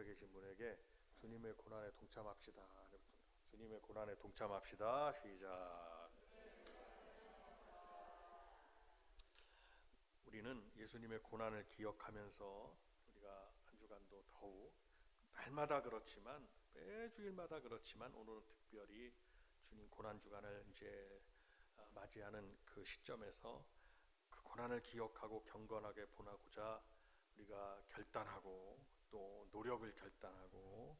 계신 분에게 주님의 고난에 동참합시다. 주님의 고난에 동참합시다. 시작. 우리는 예수님의 고난을 기억하면서 우리가 한 주간도 더욱 날마다 그렇지만 매주일마다 그렇지만 오늘은 특별히 주님 고난 주간을 이제 맞이하는 그 시점에서 그 고난을 기억하고 경건하게 보내고자 우리가 결단하고 또 노력을 결단하고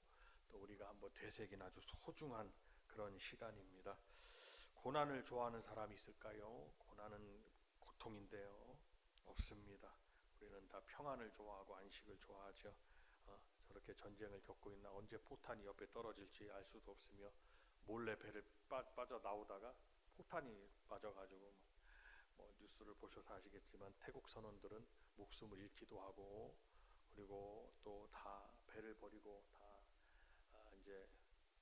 또 우리가 한번 되새긴 아주 소중한 그런 시간입니다. 고난을 좋아하는 사람이 있을까요? 고난은 고통인데요. 없습니다. 우리는 다 평안을 좋아하고 안식을 좋아하죠. 저렇게 전쟁을 겪고 있나 언제 포탄이 옆에 떨어질지 알 수도 없으며 몰래 배를 빠져 나오다가 포탄이 빠져가지고 뭐 뉴스를 보셔서 아시겠지만 태국 선원들은 목숨을 잃기도 하고 그리고 또 다 배를 버리고 다 이제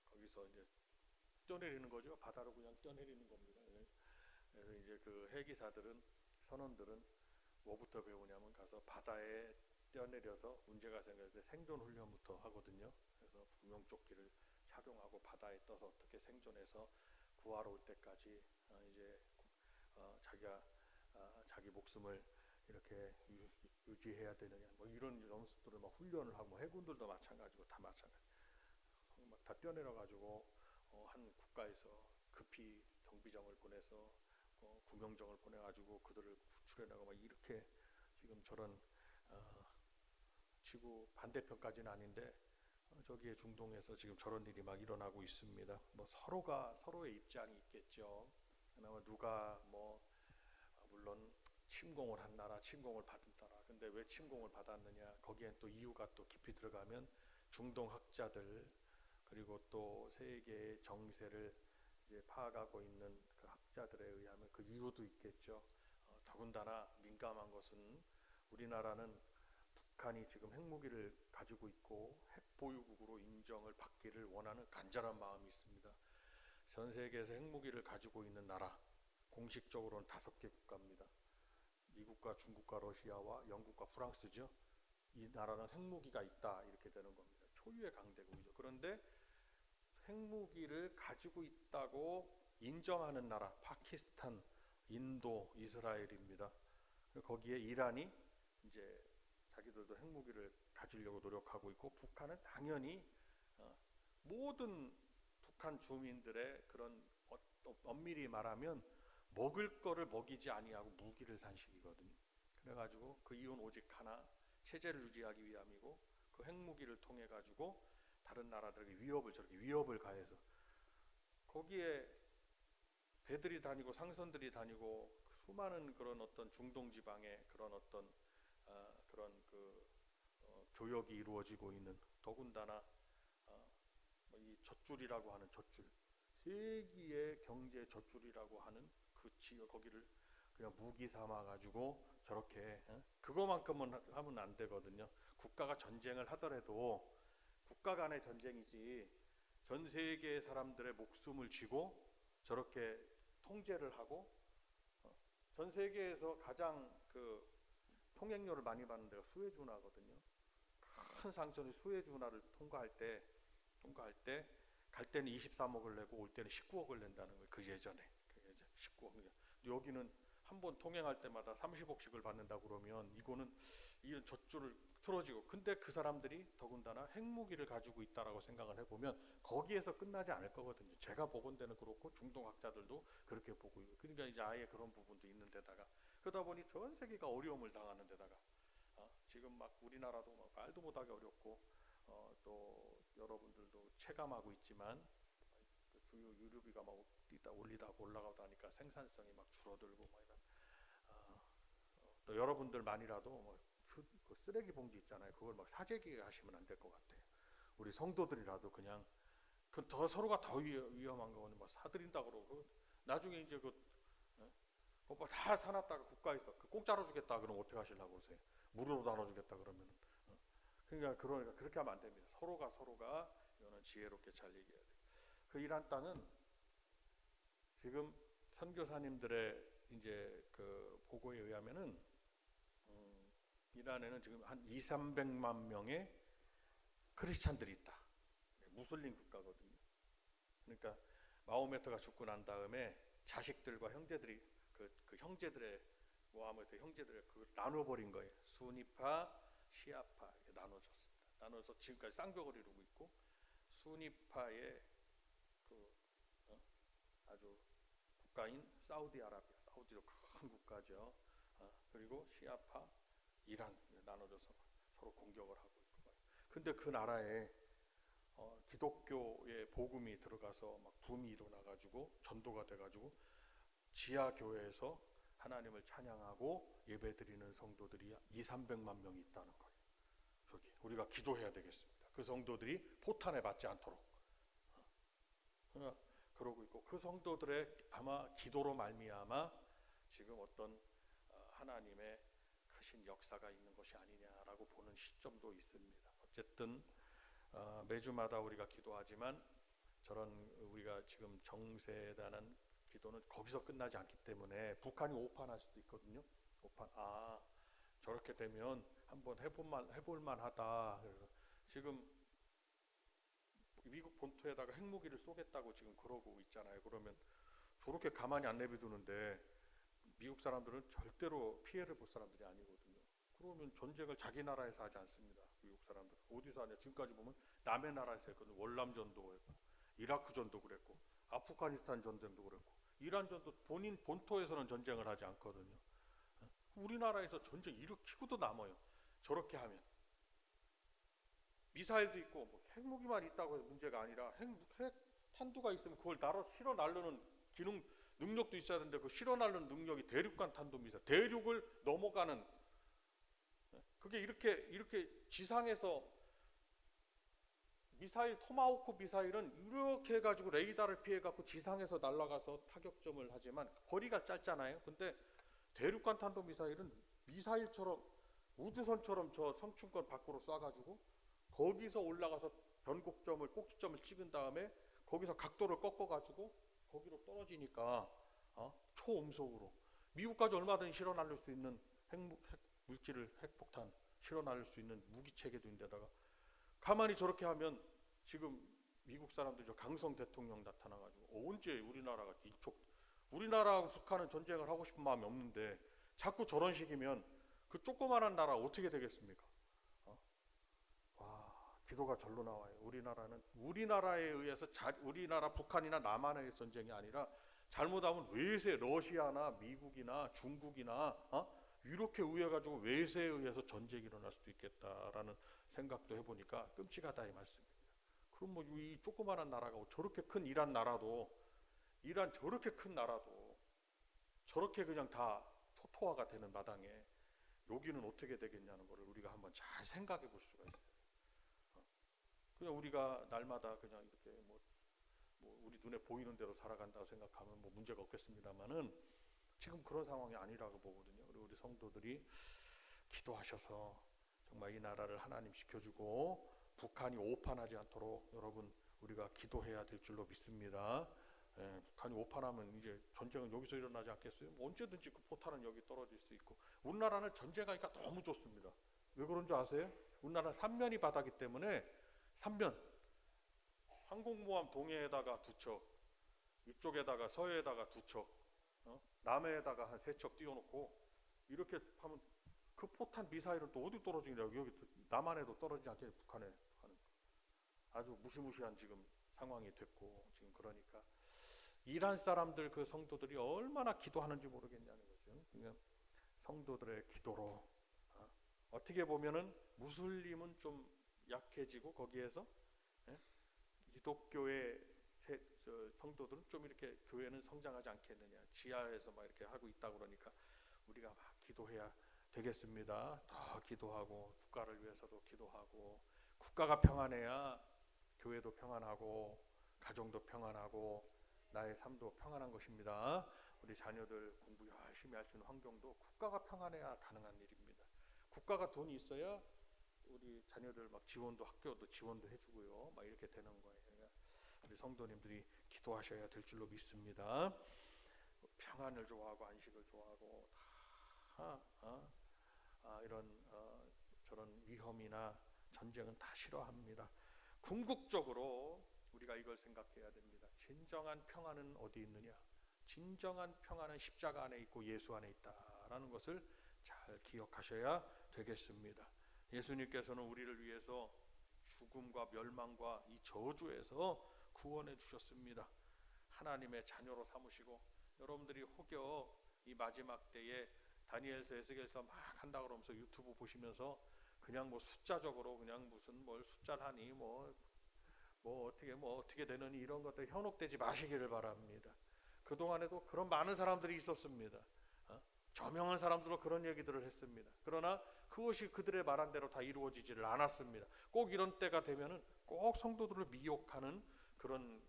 거기서 이제 뛰어내리는 거죠. 바다로 그냥 뛰어내리는 겁니다. 그래서 이제 그 해기사들은 선원들은 뭐부터 배우냐면 가서 바다에 뛰어내려서 문제가 생겼을 때 생존 훈련부터 하거든요. 그래서 구명조끼를 착용하고 바다에 떠서 어떻게 생존해서 구하러 올 때까지 이제 자기가 자기 목숨을 이렇게 유지해야 되느냐 뭐 이런 연습들을 막 훈련을 하고 뭐 해군들도 마찬가지고 다 마찬가지 막 다 뛰어내려 가지고 한 국가에서 급히 경비정을 보내서 구명정을 보내가지고 그들을 구출해내고 막 이렇게 지금 저런 지구 반대편까지는 아닌데 저기에 중동에서 지금 저런 일이 막 일어나고 있습니다. 뭐 서로가 서로의 입장이 있겠죠. 그나마 누가 뭐 물론 침공을 한 나라, 침공을 받은 나라. 근데 왜 침공을 받았느냐? 거기엔 또 이유가 또 깊이 들어가면 중동 학자들 그리고 또 세계의 정세를 이제 파악하고 있는 그 학자들에 의하면 그 이유도 있겠죠. 더군다나 민감한 것은 우리나라는 북한이 지금 핵무기를 가지고 있고 핵보유국으로 인정을 받기를 원하는 간절한 마음이 있습니다. 전 세계에서 핵무기를 가지고 있는 나라 공식적으로는 5개 국가입니다. 미국과 중국과 러시아와 영국과 프랑스죠. 이 나라는 핵무기가 있다 이렇게 되는 겁니다. 초유의 강대국이죠. 그런데 핵무기를 가지고 있다고 인정하는 나라 파키스탄, 인도, 이스라엘입니다. 거기에 이란이 이제 자기들도 핵무기를 가지려고 노력하고 있고 북한은 당연히 모든 북한 주민들의 그런 엄밀히 말하면 먹을 거를 먹이지 아니하고 무기를 산식이거든요. 그래가지고 그 이유는 오직 하나 체제를 유지하기 위함이고 그 핵무기를 통해 가지고 다른 나라들에게 저렇게 위협을 가해서 거기에 배들이 다니고 상선들이 다니고 수많은 그런 어떤 중동 지방의 그런 어떤 그런 교역이 이루어지고 있는 더군다나 이 젖줄이라고 하는 젖줄 세계의 경제 젖줄이라고 하는 그 지역 거기를 그냥 무기 삼아 가지고 저렇게 그거만큼은 하면 안 되거든요. 국가가 전쟁을 하더라도 국가 간의 전쟁이지 전 세계 사람들의 목숨을 쥐고 저렇게 통제를 하고 전 세계에서 가장 그 통행료를 많이 받는 데가 수에즈운하거든요. 큰 상선이 수에즈운하를 통과할 때 갈 때는 23억을 내고 올 때는 19억을 낸다는 거예요. 그 예전에 19억. 여기는 한 번 통행할 때마다 30억씩을 받는다 그러면 이거는 이 젖줄을 틀어지고 근데 그 사람들이 더군다나 핵무기를 가지고 있다라고 생각을 해보면 거기에서 끝나지 않을 거거든요. 제가 보건 데는 그렇고 중동학자들도 그렇게 보고 있고 그러니까 이제 아예 그런 부분도 있는 데다가 그러다 보니 전 세계가 어려움을 당하는 데다가 지금 막 우리나라도 막 말도 못하게 어렵고 또 여러분들도 체감하고 있지만 그 주요 유류비가 막 올리다 올라가다 하니까 생산성이 막 줄어들고 막 이런 또 여러분들만이라도 뭐 그 쓰레기 봉지 있잖아요. 그걸 막 사재기 하시면 안 될 것 같아요. 우리 성도들이라도 그냥 그 더 서로가 더 위험한 거는 막 사드린다 그러고 나중에 이제 오빠 다 사놨다가 국가에서 그 공짜로 주겠다 그러면 어떻게 하시려고 그러세요? 무료로 나눠주겠다 그러면 그러니까 그렇게 하면 안 됩니다. 서로가 이거는 지혜롭게 잘 얘기해야 돼요. 그 이란 땅은 지금 선교사님들의 이제 그 보고에 의하면은 이란에는 지금 한 2, 300만 명의 크리스찬들이 있다. 무슬림 국가거든요. 그러니까 마호메트가 죽고 난 다음에 자식들과 형제들이 그 형제들의 모하메드 형제들의 그 나눠버린 거예요. 수니파, 시아파 이렇게 나눠졌습니다. 나눠서 지금까지 쌍벽을 이루고 있고 수니파의 그 아주 국가인 사우디아라비아, 사우디도 큰 국가죠. 그리고 시아파, 이란 나눠져서 서로 공격을 하고 있고. 근데 그 나라에 기독교의 복음이 들어가서 막 붐이 일어나가지고 전도가 돼가지고 지하 교회에서 하나님을 찬양하고 예배드리는 성도들이 200~300만 명이 있다는 거예요. 저기 우리가 기도해야 되겠습니다. 그 성도들이 포탄에 맞지 않도록. 그러고 있고 그 성도들의 아마 기도로 말미암아 지금 어떤 하나님의 크신 역사가 있는 것이 아니냐라고 보는 시점도 있습니다. 어쨌든 매주마다 우리가 기도하지만 저런 우리가 지금 정세다는 기도는 거기서 끝나지 않기 때문에 북한이 오판할 수도 있거든요. 오판 저렇게 되면 한번 해볼만 하다. 그래서 지금 미국 본토에다가 핵무기를 쏘겠다고 지금 그러고 있잖아요. 그러면 저렇게 가만히 안 내비두는데 미국 사람들은 절대로 피해를 볼 사람들이 아니거든요. 그러면 전쟁을 자기 나라에서 하지 않습니다. 미국 사람들 어디서 하냐? 지금까지 보면 남의 나라에서 했거든요. 월남전도 했고 이라크전도 그랬고 아프가니스탄 전쟁도 그랬고 이란전도 본인 본토에서는 전쟁을 하지 않거든요. 우리나라에서 전쟁 일으키고도 남아요. 저렇게 하면 미사일도 있고 뭐 핵무기만 있다고 해서 문제가 아니라 핵 탄두가 있으면 그걸 실어 날르는 기능 능력도 있어야 되는데 그 실어 날르는 능력이 대륙간 탄도 미사일, 대륙을 넘어가는 그게 이렇게 지상에서 미사일 토마호크 미사일은 이렇게 해가지고 레이더를 피해갖고 지상에서 날아가서 타격점을 하지만 거리가 짧잖아요. 근데 대륙간 탄도 미사일은 미사일처럼 우주선처럼 저 성층권 밖으로 쏴가지고 거기서 올라가서 변곡점을 꼭지점을 찍은 다음에 거기서 각도를 꺾어가지고 거기로 떨어지니까 초음속으로 미국까지 얼마든지 실어 날릴 수 있는 물질을 핵폭탄 실어 날릴 수 있는 무기 체계도 있는데다가 가만히 저렇게 하면 지금 미국 사람들 저 강성 대통령 나타나가지고 언제 우리나라가 우리나라하고 북한은 전쟁을 하고 싶은 마음이 없는데 자꾸 저런 식이면 그 조그만한 나라 어떻게 되겠습니까? 기도가 절로 나와요. 우리나라에 의해서 우리나라 북한이나 남한의 전쟁이 아니라 잘못하면 외세 러시아나 미국이나 중국이나 이렇게 의해가지고 외세에 의해서 전쟁이 일어날 수도 있겠다라는 생각도 해보니까 끔찍하다 이 말씀입니다. 그럼 뭐 이 조그마한 나라가 저렇게 큰 이란 저렇게 큰 나라도 저렇게 그냥 다 초토화가 되는 마당에 여기는 어떻게 되겠냐는 것을 우리가 한번 잘 생각해 볼 수가 있어요. 그냥 우리가 날마다 그냥 이렇게 뭐 우리 눈에 보이는 대로 살아간다고 생각하면 뭐 문제가 없겠습니다만은 지금 그런 상황이 아니라고 보거든요. 우리 성도들이 기도하셔서 정말 이 나라를 하나님 지켜주고 북한이 오판하지 않도록 여러분 우리가 기도해야 될 줄로 믿습니다. 북한이 오판하면 이제 전쟁은 여기서 일어나지 않겠어요? 뭐 언제든지 그 포탄은 여기 떨어질 수 있고 우리나라는 전쟁하니까 너무 좋습니다. 왜 그런 줄 아세요? 우리나라는 삼면이 바다기 때문에 3면 항공모함 동해에다가 2척 이쪽에다가 서해에다가 2척 남해에다가 한 3척 띄워놓고 이렇게 하면 그 포탄 미사일은 또 어디 떨어지냐고 여기 남한에도 떨어지지 않게 북한에 아주 무시무시한 지금 상황이 됐고 지금 그러니까 이란 사람들 그 성도들이 얼마나 기도하는지 모르겠냐는 거죠. 그러니까 성도들의 기도로 어떻게 보면은 무슬림은 좀 약해지고 거기에서 기독교의 성도들은 좀 이렇게 교회는 성장하지 않겠느냐 지하에서 막 이렇게 하고 있다 그러니까 우리가 막 기도해야 되겠습니다. 더 기도하고 국가를 위해서도 기도하고 국가가 평안해야 교회도 평안하고 가정도 평안하고 나의 삶도 평안한 것입니다. 우리 자녀들 공부 열심히 할 수 있는 환경도 국가가 평안해야 가능한 일입니다. 국가가 돈이 있어야 우리 자녀들 막 지원도 학교도 지원도 해주고요. 막 이렇게 되는 거예요. 그러니까 우리 성도님들이 기도하셔야 될 줄로 믿습니다. 평안을 좋아하고 안식을 좋아하고 이런 저런 위험이나 전쟁은 다 싫어합니다. 궁극적으로 우리가 이걸 생각해야 됩니다. 진정한 평안은 어디 있느냐? 진정한 평안은 십자가 안에 있고 예수 안에 있다라는 것을 잘 기억하셔야 되겠습니다. 예수님께서는 우리를 위해서 죽음과 멸망과 이 저주에서 구원해 주셨습니다. 하나님의 자녀로 삼으시고, 여러분들이 혹여 이 마지막 때에 다니엘서 에스겔서 막 한다 그러면서 유튜브 보시면서 그냥 뭐 숫자적으로 그냥 무슨 뭘 숫자라니 뭐 어떻게 되느니 이런 것들 현혹되지 마시기를 바랍니다. 그동안에도 그런 많은 사람들이 있었습니다. 저명한 사람들로 그런 얘기들을 했습니다. 그러나 그것이 그들의 말한 대로 다 이루어지지를 않았습니다. 꼭 이런 때가 되면은 꼭 성도들을 미혹하는 그런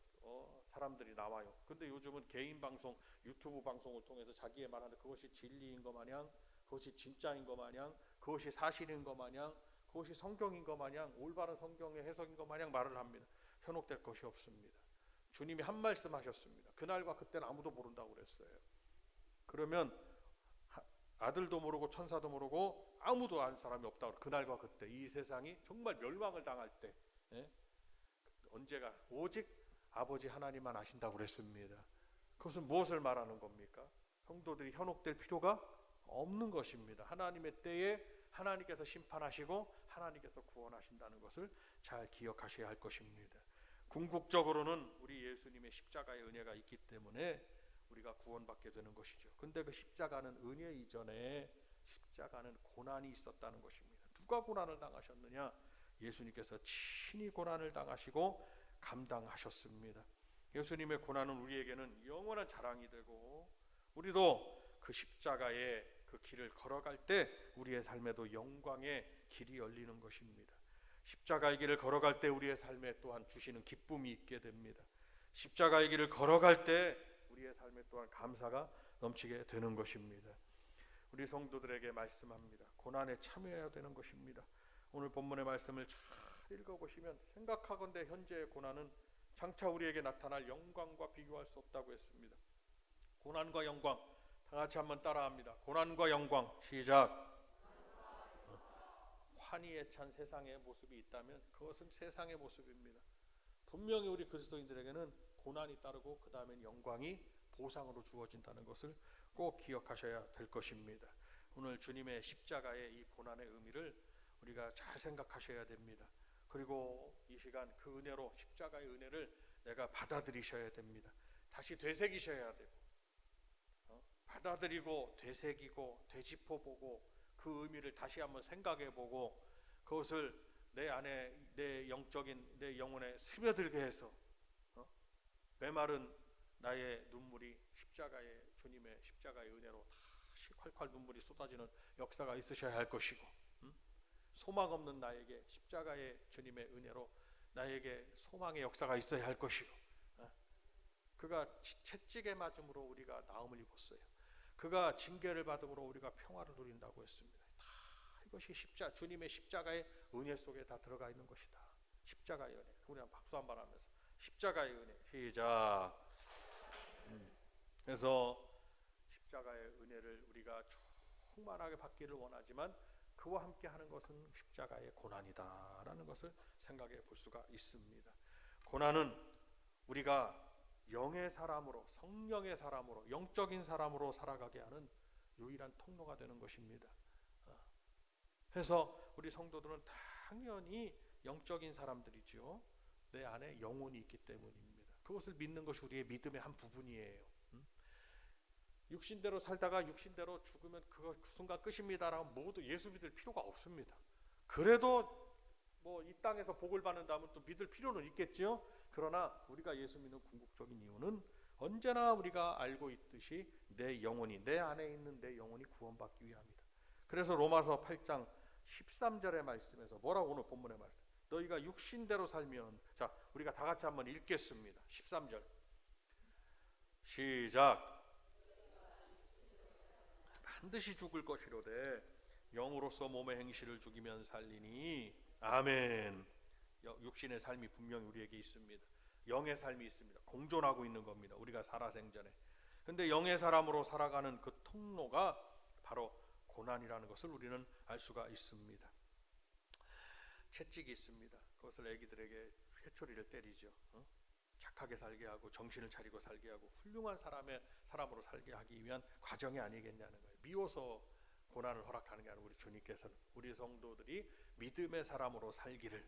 사람들이 나와요. 근데 요즘은 개인 방송, 유튜브 방송을 통해서 자기의 말하는 그것이 진리인 것 마냥, 그것이 진짜인 것 마냥, 그것이 사실인 것 마냥, 그것이 성경인 것 마냥, 올바른 성경의 해석인 것 마냥 말을 합니다. 현혹될 것이 없습니다. 주님이 한 말씀 하셨습니다. 그날과 그때는 아무도 모른다고 그랬어요. 그러면 아들도 모르고 천사도 모르고 아무도 아는 사람이 없다고. 그날과 그때 이 세상이 정말 멸망을 당할 때, 언제가 오직 아버지 하나님만 아신다고 그랬습니다. 그것은 무엇을 말하는 겁니까? 성도들이 현혹될 필요가 없는 것입니다. 하나님의 때에 하나님께서 심판하시고 하나님께서 구원하신다는 것을 잘 기억하셔야 할 것입니다. 궁극적으로는 우리 예수님의 십자가의 은혜가 있기 때문에 우리가 구원받게 되는 것이죠. 근데 그 십자가는 은혜 이전에 십자가는 고난이 있었다는 것입니다. 누가 고난을 당하셨느냐? 예수님께서 친히 고난을 당하시고 감당하셨습니다. 예수님의 고난은 우리에게는 영원한 자랑이 되고, 우리도 그 십자가의 그 길을 걸어갈 때 우리의 삶에도 영광의 길이 열리는 것입니다. 십자가의 길을 걸어갈 때 우리의 삶에 또한 주시는 기쁨이 있게 됩니다. 십자가의 길을 걸어갈 때 우리의 삶에 또한 감사가 넘치게 되는 것입니다. 우리 성도들에게 말씀합니다. 고난에 참여해야 되는 것입니다. 오늘 본문의 말씀을 잘 읽어보시면 생각하건대 현재의 고난은 장차 우리에게 나타날 영광과 비교할 수 없다고 했습니다. 고난과 영광, 다 같이 한번 따라합니다. 고난과 영광, 시작. 환희에 찬 세상의 모습이 있다면 그것은 세상의 모습입니다. 분명히 우리 그리스도인들에게는 고난이 따르고 그 다음엔 영광이 보상으로 주어진다는 것을 꼭 기억하셔야 될 것입니다. 오늘 주님의 십자가의 이 고난의 의미를 우리가 잘 생각하셔야 됩니다. 그리고 이 시간 그 은혜로, 십자가의 은혜를 내가 받아들이셔야 됩니다. 다시 되새기셔야 되고, 받아들이고 되새기고 되짚어보고 그 의미를 다시 한번 생각해보고 그것을 내 안에, 내 영적인 내 영혼에 스며들게 해서 메마른 나의 눈물이 십자가의, 주님의 십자가의 은혜로 다시 콸콸 눈물이 쏟아지는 역사가 있으셔야 할 것이고, 소망 없는 나에게 십자가의 주님의 은혜로 나에게 소망의 역사가 있어야 할 것이고, 그가 채찍에 맞음으로 우리가 나음을 입었어요. 그가 징계를 받음으로 우리가 평화를 누린다고 했습니다. 다 이것이 주님의 십자가의 은혜 속에 다 들어가 있는 것이다. 십자가의 은혜. 우리 한 박수 한번 하면서 십자가의 은혜, 시작. 그래서 십자가의 은혜를 우리가 충만하게 받기를 원하지만 그와 함께 하는 것은 십자가의 고난이다라는 것을 생각해 볼 수가 있습니다. 고난은 우리가 영의 사람으로, 성령의 사람으로, 영적인 사람으로 살아가게 하는 유일한 통로가 되는 것입니다. 그래서 우리 성도들은 당연히 영적인 사람들이죠. 내 안에 영혼이 있기 때문입니다. 그것을 믿는 것이 우리의 믿음의 한 부분이에요. 육신대로 살다가 육신대로 죽으면 그 순간 끝입니다라고 모두 예수 믿을 필요가 없습니다. 그래도 뭐 이 땅에서 복을 받는다면 또 믿을 필요는 있겠지요. 그러나 우리가 예수 믿는 궁극적인 이유는 언제나 우리가 알고 있듯이 내 영혼이, 내 안에 있는 내 영혼이 구원받기 위함이다. 그래서 로마서 8장 13절의 말씀에서 뭐라고, 오늘 본문의 말씀, 너희가 육신대로 살면, 자 우리가 다 같이 한번 읽겠습니다. 13절 시작. 반드시 죽을 것이로되 영으로서 몸의 행실을 죽이면 살리니. 아멘. 육신의 삶이 분명히 우리에게 있습니다. 영의 삶이 있습니다. 공존하고 있는 겁니다. 우리가 살아생전에. 근데 영의 사람으로 살아가는 그 통로가 바로 고난이라는 것을 우리는 알 수가 있습니다. 채찍이 있습니다. 그것을 아기들에게 회초리를 때리죠. 착하게 살게 하고 정신을 차리고 살게 하고 훌륭한 사람으로 살게 하기 위한 과정이 아니겠냐는 거예요. 미워서 고난을 허락하는 게 아니라 우리 주님께서는 우리 성도들이 믿음의 사람으로 살기를,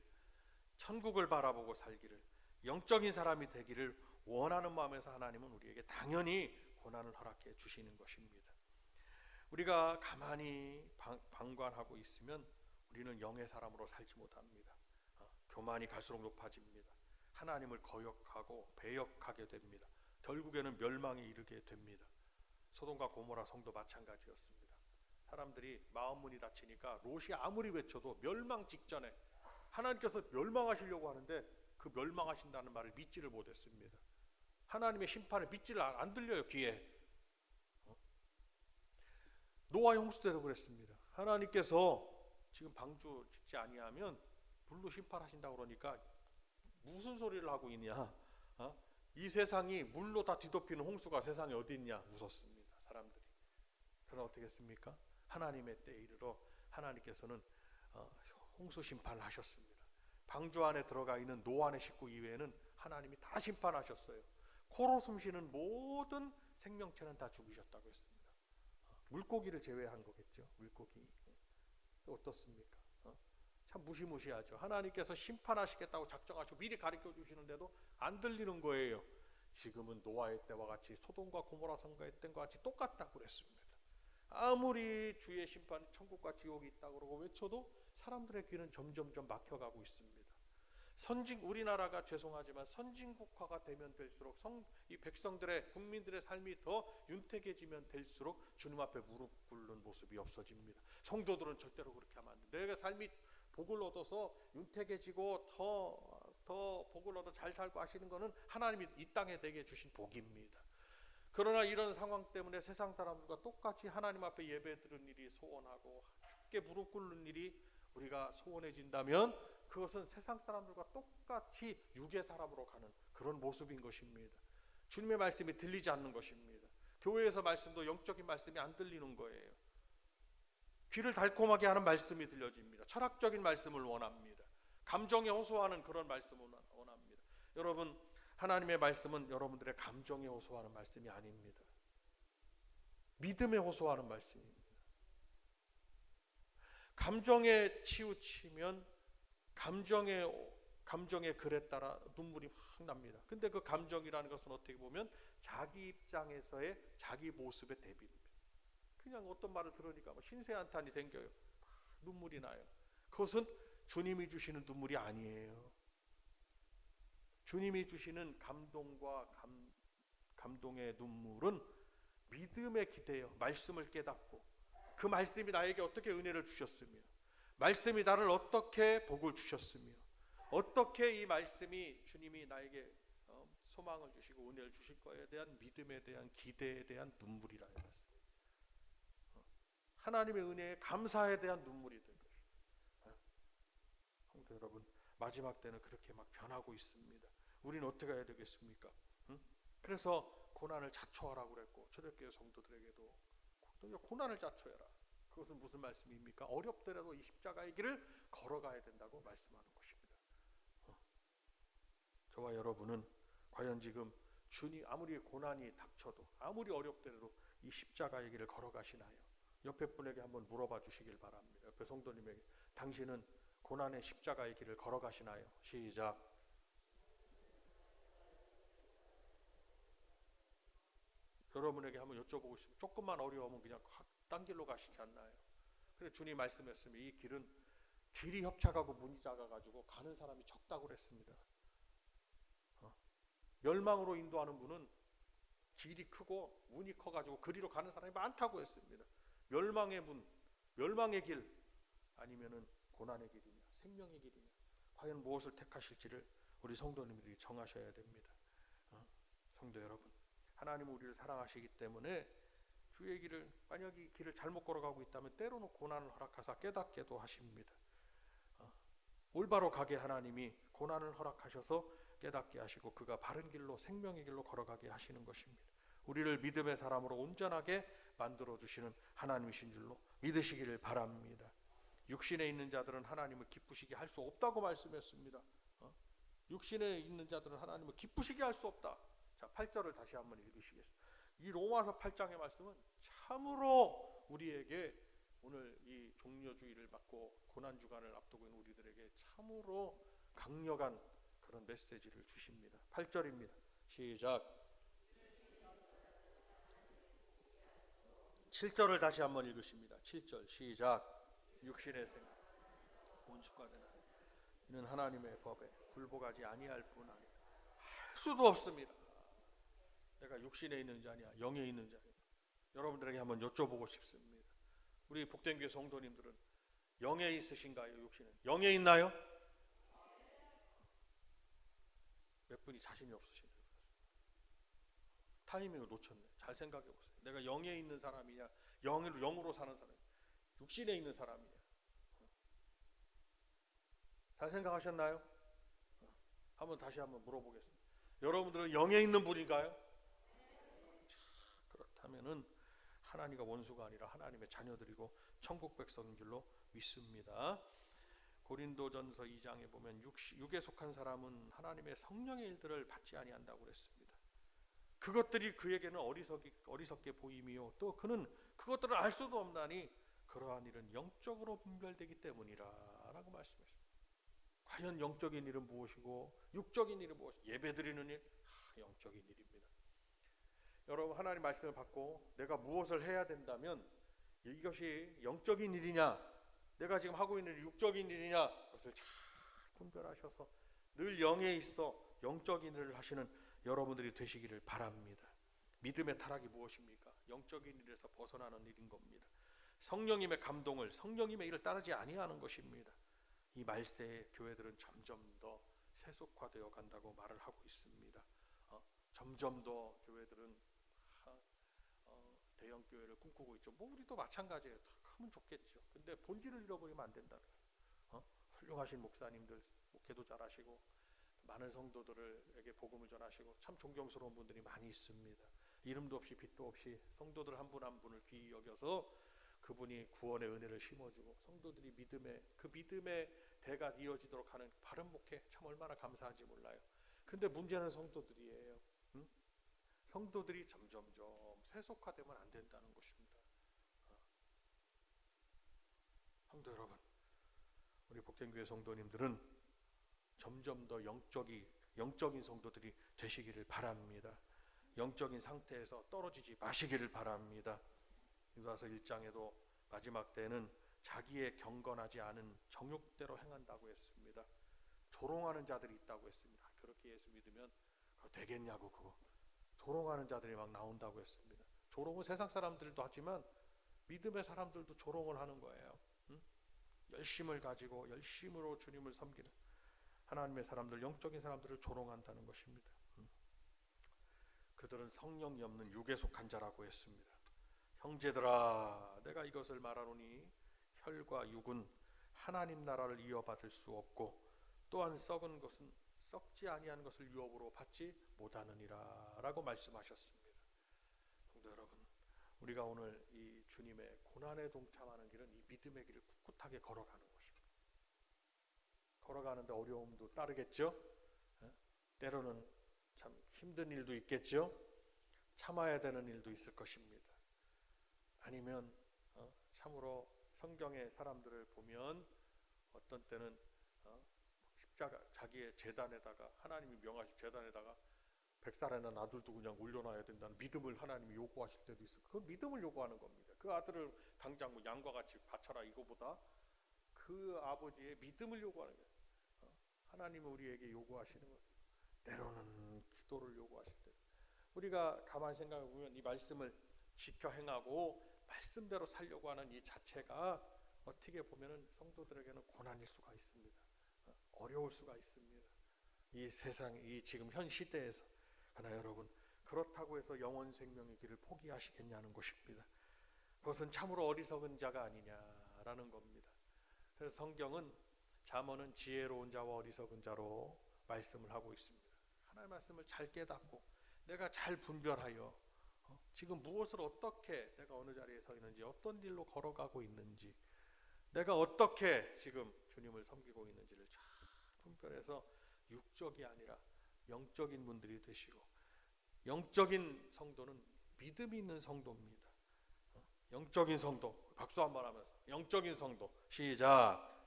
천국을 바라보고 살기를, 영적인 사람이 되기를 원하는 마음에서 하나님은 우리에게 당연히 고난을 허락해 주시는 것입니다. 우리가 가만히 방관하고 있으면 우리는 영의 사람으로 살지 못합니다. 교만이 갈수록 높아집니다. 하나님을 거역하고 배역하게 됩니다. 결국에는 멸망에 이르게 됩니다. 소돔과 고모라 성도 마찬가지였습니다. 사람들이 마음 문이 닫히니까 롯이 아무리 외쳐도 멸망 직전에 하나님께서 멸망하시려고 하는데 그 멸망하신다는 말을 믿지를 못했습니다. 하나님의 심판을 믿지를 안 들려요, 귀에. 노아의 홍수 때도 그랬습니다. 하나님께서 지금 방주 짓지 아니하면 불로 심판하신다고 그러니까 무슨 소리를 하고 있냐? 이 세상이 물로 다 뒤덮이는 홍수가 세상에 어디 있냐? 웃었습니다, 사람들이. 그러나 어떻게 했습니까? 하나님의 때에 이르러 하나님께서는 홍수 심판을 하셨습니다. 방주 안에 들어가 있는 노아의 식구 이외에는 하나님이 다 심판하셨어요. 코로 숨쉬는 모든 생명체는 다 죽이셨다고 했습니다. 물고기를 제외한 거겠죠. 물고기. 어떻습니까? 참 무시무시하죠. 하나님께서 심판하시겠다고 작정하시고 미리 가르쳐 주시는데도 안 들리는 거예요. 지금은 노아의 때와 같이 소돔과 고모라 성가의 때와 같이 똑같다고 그랬습니다. 아무리 주의 심판 천국과 지옥이 있다고 그러고 외쳐도 사람들의 귀는 점점점 막혀가고 있습니다. 우리나라가 죄송하지만 선진국화가 되면 될수록 이 백성들의 국민들의 삶이 더 윤택해지면 될수록 주님 앞에 무릎 꿇는 모습이 없어집니다. 성도들은 절대로 그렇게 하면 안 돼. 내가 삶이 복을 얻어서 윤택해지고 더 복을 얻어 잘 살고 하시는 것은 하나님이 이 땅에 내게 주신 복입니다. 그러나 이런 상황 때문에 세상 사람들과 똑같이 하나님 앞에 예배 드리는 일이 소원하고 주께 무릎 꿇는 일이 우리가 소원해진다면 그것은 세상 사람들과 똑같이 육의 사람으로 가는 그런 모습인 것입니다. 주님의 말씀이 들리지 않는 것입니다. 교회에서 말씀도 영적인 말씀이 안 들리는 거예요. 귀를 달콤하게 하는 말씀이 들려집니다. 철학적인 말씀을 원합니다. 감정에 호소하는 그런 말씀을 원합니다. 여러분, 하나님의 말씀은 여러분들의 감정에 호소하는 말씀이 아닙니다. 믿음에 호소하는 말씀입니다. 감정에 치우치면 감정의 글에 따라 눈물이 확 납니다. 근데 그 감정이라는 것은 어떻게 보면 자기 입장에서의 자기 모습의 대비입니다. 그냥 어떤 말을 들으니까 신세한탄이 생겨요. 눈물이 나요. 그것은 주님이 주시는 눈물이 아니에요. 주님이 주시는 감동과 감동의 눈물은 믿음에 기대어 말씀을 깨닫고 그 말씀이 나에게 어떻게 은혜를 주셨으며 말씀이 나를 어떻게 복을 주셨으며 어떻게 이 말씀이 주님이 나에게 소망을 주시고 은혜를 주실 거에 대한 믿음에 대한 기대에 대한 눈물이라는 말씀. 하나님의 은혜에 감사에 대한 눈물이 된 것입니다. 성도 여러분, 마지막 때는 그렇게 막 변하고 있습니다. 우리는 어떻게 해야 되겠습니까? 그래서 고난을 자초하라고 그랬고 초대교회 성도들에게도 고난을 자초해라. 그것은 무슨 말씀입니까? 어렵더라도 이 십자가의 길을 걸어가야 된다고 말씀하는 것입니다. 저와 여러분은 과연 지금 주님 아무리 고난이 닥쳐도 아무리 어렵더라도 이 십자가의 길을 걸어가시나요? 옆에 분에게 한번 물어봐 주시길 바랍니다. 옆에 성도님에게 당신은 고난의 십자가의 길을 걸어가시나요? 시작. 여러분에게 한번 여쭤보고 싶습니다. 조금만 어려우면 그냥 딴 길로 가시지 않나요? 그래 주님 말씀했으면 이 길은 길이 협착하고 문이 작아가지고 가는 사람이 적다고 그랬습니다. 멸망으로 인도하는 문은 길이 크고 문이 커가지고 그리로 가는 사람이 많다고 했습니다. 멸망의 문, 멸망의 길 아니면은 고난의 길이냐 생명의 길이냐 과연 무엇을 택하실지를 우리 성도님들이 정하셔야 됩니다. 성도 여러분, 하나님은 우리를 사랑하시기 때문에 주의 길을 만약 이 길을 잘못 걸어가고 있다면 때로는 고난을 허락하사 깨닫게도 하십니다. 올바로 가게 하나님이 고난을 허락하셔서 깨닫게 하시고 그가 바른 길로 생명의 길로 걸어가게 하시는 것입니다. 우리를 믿음의 사람으로 온전하게 만들어 주시는 하나님이신 줄로 믿으시기를 바랍니다. 육신에 있는 자들은 하나님을 기쁘시게 할 수 없다고 말씀했습니다. 육신에 있는 자들은 하나님을 기쁘시게 할 수 없다. 자, 8절을 다시 한번 읽으시겠습니다. 이 로마서 8장의 말씀은 참으로 우리에게 오늘 이 종려주의를 맞고 고난주간을 앞두고 있는 우리들에게 참으로 강력한 그런 메시지를 주십니다. 8절입니다. 시작. 7절을 다시 한번 읽으십니다. 7절 시작. 육신의 생각 온수가 되나 이는 하나님의 법에 굴복하지 아니할 뿐 아니라 할 수도 없습니다. 내가 육신에 있는 자냐 영에 있는 자냐, 여러분들에게 한번 여쭤보고 싶습니다. 우리 복된 교회 성도님들은 영에 있으신가요? 육신에 영에 있나요? 몇 분이 자신이 없으시네요. 타이밍을 놓쳤네. 잘 생각해 보세요. 내가 영에 있는 사람이냐 영으로 사는 사람이냐 육신에 있는 사람이냐. 잘 생각하셨나요? 다시 한번 물어보겠습니다. 여러분들은 영에 있는 분인가요? 그렇다면은 하나님과 원수가 아니라 하나님의 자녀들이고 천국 백성인 줄로 믿습니다. 고린도전서 2장에 보면 육에 속한 사람은 하나님의 성령의 일들을 받지 아니한다고 그랬습니다. 그것들이 그에게는 어리석게 보임이요 또 그는 그것들을 알 수도 없나니 그러한 일은 영적으로 분별되기 때문이라라고 말씀하셨습니다. 과연 영적인 일은 무엇이고 육적인 일은 무엇이고 예배드리는 일? 영적인 일입니다. 여러분, 하나님 말씀을 받고 내가 무엇을 해야 된다면 이것이 영적인 일이냐 내가 지금 하고 있는 육적인 일이냐 그것을 잘 분별하셔서 늘 영에 있어 영적인 일을 하시는 여러분들이 되시기를 바랍니다. 믿음의 타락이 무엇입니까? 영적인 일에서 벗어나는 일인 겁니다. 성령님의 감동을 성령님의 일을 따르지 아니하는 것입니다. 이 말세의 교회들은 점점 더 세속화되어 간다고 말을 하고 있습니다. 점점 더 교회들은 대형 교회를 꿈꾸고 있죠. 우리도 마찬가지예요. 더 크면 좋겠죠. 근데 본질을 잃어버리면 안 된다는 거예요. 훌륭하신 목사님들 목회도 잘하시고 많은 성도들에게 복음을 전하시고 참 존경스러운 분들이 많이 있습니다. 이름도 없이 빛도 없이 성도들 한 분 한 분을 귀히 여겨서 그분이 구원의 은혜를 심어주고 성도들이 믿음의 대가 이어지도록 하는 바른 목회 참 얼마나 감사한지 몰라요. 근데 문제는 성도들이에요. 성도들이 점점점 세속화되면 안 된다는 것입니다. 성도 여러분, 우리 복된교회 성도님들은 점점 더 영적인 성도들이 되시기를 바랍니다. 영적인 상태에서 떨어지지 마시기를 바랍니다. 유다서 1장에도 마지막 때는 자기의 경건하지 않은 정욕대로 행한다고 했습니다. 조롱하는 자들이 있다고 했습니다. 그렇게 예수 믿으면 그거 되겠냐고 그거. 조롱하는 자들이 막 나온다고 했습니다. 조롱은 세상 사람들도 하지만 믿음의 사람들도 조롱을 하는 거예요. 열심을 가지고 열심으로 주님을 섬기는 하나님의 사람들, 영적인 사람들을 조롱한다는 것입니다. 그들은 성령이 없는 육에 속한 자라고 했습니다. 형제들아, 내가 이것을 말하노니 혈과 육은 하나님 나라를 이어받을 수 없고 또한 썩은 것은 썩지 아니한 것을 유업으로 받지 못하느니라 라고 말씀하셨습니다. 성도 여러분, 우리가 오늘 이 주님의 고난에 동참하는 길은 이 믿음의 길을 꿋꿋하게 걸어가는 것입니다. 걸어가는데 어려움도 따르겠죠. 때로는 참 힘든 일도 있겠죠. 참아야 되는 일도 있을 것입니다. 아니면 참으로 성경의 사람들을 보면 어떤 때는 십자가 자기의 제단에다가 하나님이 명하신 제단에다가 백살에나 아들도 그냥 올려놔야 된다는 믿음을 하나님이 요구하실 때도 있어요. 그 믿음을 요구하는 겁니다. 그 아들을 당장 뭐 양과 같이 바쳐라 이거보다 그 아버지의 믿음을 요구하는 거예요. 하나님은 우리에게 요구하시는 거예요. 때로는 기도를 요구하실 때 우리가 가만히 생각해 보면 이 말씀을 지켜 행하고 말씀대로 살려고 하는 이 자체가 어떻게 보면은 성도들에게는 고난일 수가 있습니다. 어려울 수가 있습니다. 이 세상, 이 지금 현 시대에서. 그러나 여러분, 그렇다고 해서 영원 생명의 길을 포기하시겠냐는 것입니다. 그것은 참으로 어리석은 자가 아니냐라는 겁니다. 그래서 성경은 잠언은 지혜로운 자와 어리석은 자로 말씀을 하고 있습니다. 하나님의 말씀을 잘 깨닫고 내가 잘 분별하여 지금 무엇을 어떻게 내가 어느 자리에 서 있는지 어떤 일로 걸어가고 있는지 내가 어떻게 지금 주님을 섬기고 있는지를 잘 분별해서 육적이 아니라 영적인 분들이 되시고, 영적인 성도는 믿음이 있는 성도입니다. 영적인 성도, 박수 한번 하면서 영적인 성도 시작.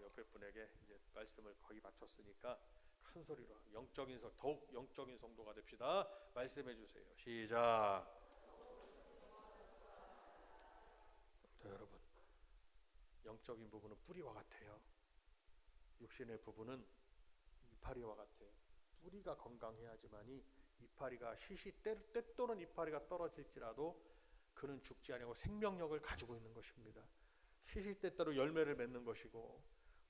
옆에 분에게 이제 말씀을 거의 마쳤으니까 큰 소리로 영적인 성, 더욱 영적인 성도가 됩시다. 말씀해 주세요. 시작. 여러분, 영적인 부분은 뿌리와 같아요. 육신의 부분은 이파리와 같아요. 뿌리가 건강해야지만이 이파리가 때또는 이파리가 떨어질지라도 그는 죽지 아니하고 생명력을 가지고 있는 것입니다. 시시때때로 열매를 맺는 것이고,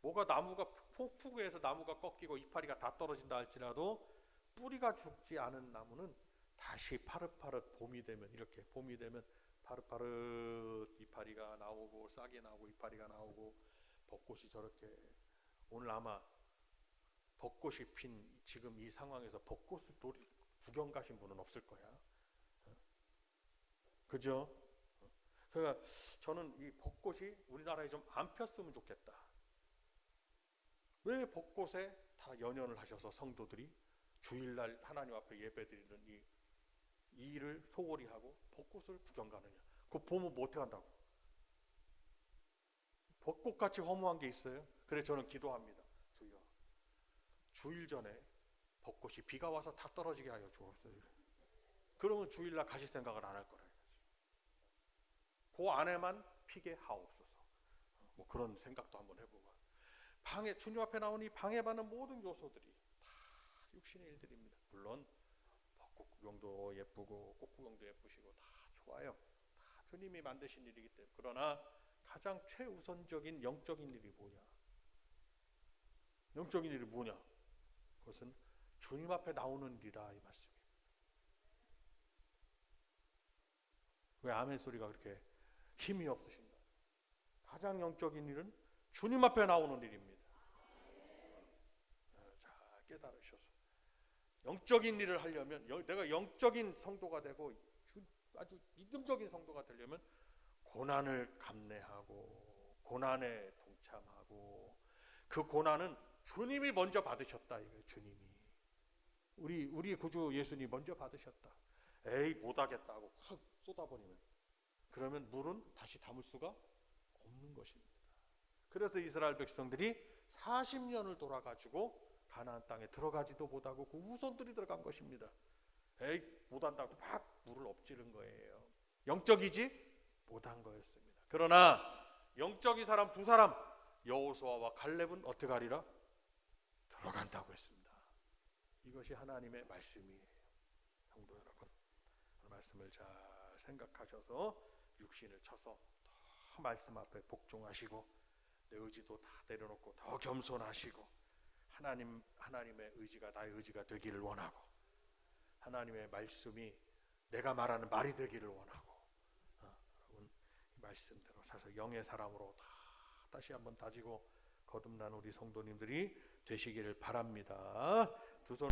뭐가 나무가 폭풍우에서 나무가 꺾이고 이파리가 다 떨어진다 할지라도 뿌리가 죽지 않은 나무는 다시 파릇파릇 봄이 되면, 이렇게 봄이 되면 파릇파릇 이파리가 나오고 싹이 나오고 이파리가 나오고, 벚꽃이 저렇게, 오늘 아마 벚꽃이 핀 지금 이 상황에서 벚꽃을 구경 가신 분은 없을 거야. 그죠? 그러니까 저는 이 벚꽃이 우리나라에 좀 안 폈으면 좋겠다. 왜 벚꽃에 다 연연을 하셔서 성도들이 주일날 하나님 앞에 예배드리는 이 일을 소홀히 하고 벚꽃을 구경 가느냐? 그거 보면 뭐 어떻게 한다고? 벚꽃같이 허무한 게 있어요? 그래 저는 기도합니다. 주여, 주일 전에 벚꽃이 비가 와서 다 떨어지게 하여 주옵소서. 그러면 주일날 가실 생각을 안 할 거라. 그 안에만 피게 하옵소서. 뭐 그런 생각도 한번 해보고, 방해, 주님 앞에 나오니 방해받는 모든 요소들이 다 육신의 일들입니다. 물론 벚꽃 구경도 예쁘고 꽃 구경도 예쁘시고 다 좋아요. 다 주님이 만드신 일이기 때문에. 그러나 가장 최우선적인 영적인 일이 뭐냐? 영적인 일이 뭐냐? 그것은 주님 앞에 나오는 일이라, 이 말씀입니다. 왜 아멘 소리가 그렇게 힘이 없으신가? 가장 영적인 일은 주님 앞에 나오는 일입니다. 자, 깨달으셔서 영적인 일을 하려면, 내가 영적인 성도가 되고 아주 믿음적인 성도가 되려면 고난을 감내하고 고난에 동참하고, 그 고난은 주님이 먼저 받으셨다 이거예요. 주님이, 우리 구주 예수님이 먼저 받으셨다. 에이 못하겠다고 확 쏟아버리면, 그러면 물은 다시 담을 수가 없는 것입니다. 그래서 이스라엘 백성들이 40년을 돌아가지고 가나안 땅에 들어가지도 못하고 그 후손들이 들어간 것입니다. 에이 못한다고 막 물을 엎지른 거예요. 영적이지 못한 거였습니다. 그러나 영적인 사람 두 사람, 여호수아와 갈렙은 어떻게 하리라? 들어간다고 했습니다. 이것이 하나님의 말씀이에요. 성도 여러분, 말씀을 잘 생각하셔서 육신을 쳐서 더 말씀 앞에 복종하시고, 내 의지도 다 내려놓고 더 겸손하시고, 하나님의 의지가 나의 의지가 되기를 원하고, 하나님의 말씀이 내가 말하는 말이 되기를 원하고, 여러분 이 말씀대로 사서 영의 사람으로 다시 한번 다지고 거듭난 우리 성도님들이 되시기를 바랍니다. 두 손